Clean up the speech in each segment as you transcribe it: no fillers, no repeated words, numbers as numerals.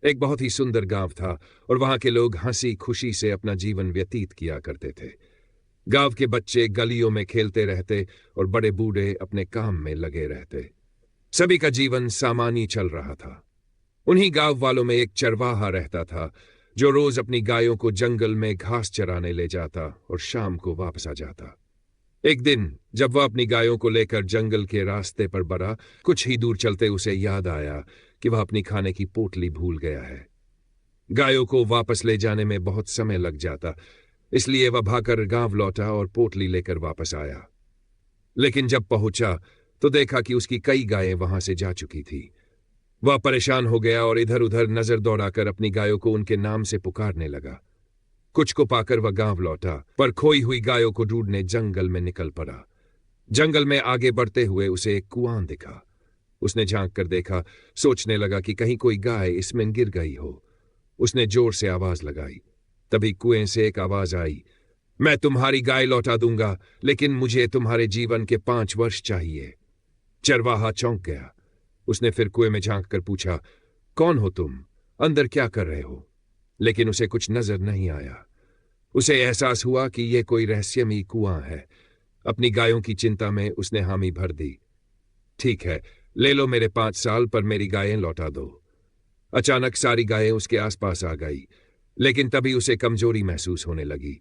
एक बहुत ही सुंदर गांव था और वहां के लोग हंसी खुशी से अपना जीवन व्यतीत किया करते थे। गांव के बच्चे गलियों में खेलते रहते और बड़े बूढ़े अपने काम में लगे रहते। सभी का जीवन सामान्य चल रहा था। उन्हीं गांव वालों में एक चरवाहा रहता था जो रोज अपनी गायों को जंगल में घास चराने ले जाता और शाम को वापस आ जाता। एक दिन जब वह अपनी गायों को लेकर जंगल के रास्ते पर बढ़ा, कुछ ही दूर चलते उसे याद आया कि वह अपनी खाने की पोटली भूल गया है। गायों को वापस ले जाने में बहुत समय लग जाता, इसलिए वह भागकर गांव लौटा और पोटली लेकर वापस आया। लेकिन जब पहुंचा तो देखा कि उसकी कई गायें वहां से जा चुकी थी। वह परेशान हो गया और इधर उधर नजर दौड़ाकर अपनी गायों को उनके नाम से पुकारने लगा। कुछ को पाकर वह गांव लौटा, पर खोई हुई गायों को ढूंढने जंगल में निकल पड़ा। जंगल में आगे बढ़ते हुए उसे एक कुआं दिखा। उसने झांक कर देखा, सोचने लगा कि कहीं कोई गाय इसमें गिर गई हो। उसने जोर से आवाज लगाई। तभी कुएं से एक आवाज आई, मैं तुम्हारी गाय लौटा दूंगा, लेकिन मुझे तुम्हारे जीवन के 5 वर्ष चाहिए। चरवाहा चौंक गया। उसने फिर कुएं में झांक कर पूछा, कौन हो तुम? अंदर क्या कर रहे हो? लेकिन उसे कुछ नजर नहीं आया। उसे एहसास हुआ कि यह कोई रहस्यमयी कुआं है। अपनी गायों की चिंता में उसने हामी भर दी। ठीक है, ले लो मेरे 5 साल, पर मेरी गायें लौटा दो। अचानक सारी गायें उसके आसपास आ गई, लेकिन तभी उसे कमजोरी महसूस होने लगी।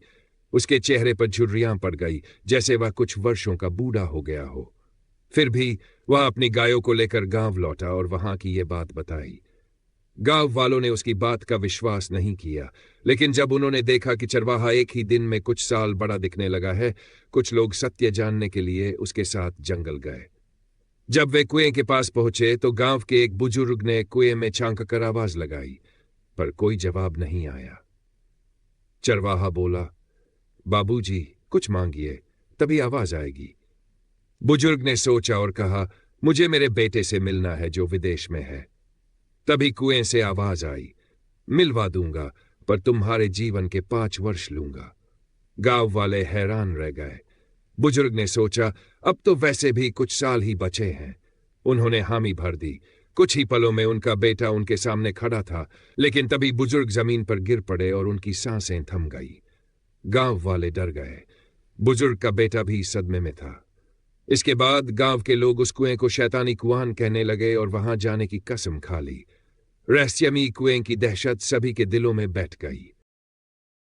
उसके चेहरे पर झुर्रियां पड़ गई, जैसे वह कुछ वर्षों का बूढ़ा हो गया हो। फिर भी वह अपनी गायों को लेकर गांव लौटा और वहां की यह बात बताई। गांव वालों ने उसकी बात का विश्वास नहीं किया, लेकिन जब उन्होंने देखा कि चरवाहा एक ही दिन में कुछ साल बड़ा दिखने लगा है, कुछ लोग सत्य जानने के लिए उसके साथ जंगल गए। जब वे कुएं के पास पहुंचे तो गांव के एक बुजुर्ग ने कुएं में झांक कर आवाज लगाई, पर कोई जवाब नहीं आया। चरवाहा बोला, बाबूजी, कुछ मांगिए, तभी आवाज आएगी। बुजुर्ग ने सोचा और कहा, मुझे मेरे बेटे से मिलना है जो विदेश में है। तभी कुएं से आवाज आई, मिलवा दूंगा, पर तुम्हारे जीवन के 5 वर्ष लूंगा। गांव वाले हैरान रह गए। बुजुर्ग ने सोचा, अब तो वैसे भी कुछ साल ही बचे हैं। उन्होंने हामी भर दी। कुछ ही पलों में उनका बेटा उनके सामने खड़ा था, लेकिन तभी बुजुर्ग जमीन पर गिर पड़े और उनकी सांसें थम गई। गांव वाले डर गए। बुजुर्ग का बेटा भी सदमे में था। इसके बाद गांव के लोग उस कुएं को शैतानी कुआं कहने लगे और वहां जाने की कसम खा ली। रहस्यमयी कुएं की दहशत सभी के दिलों में बैठ गई।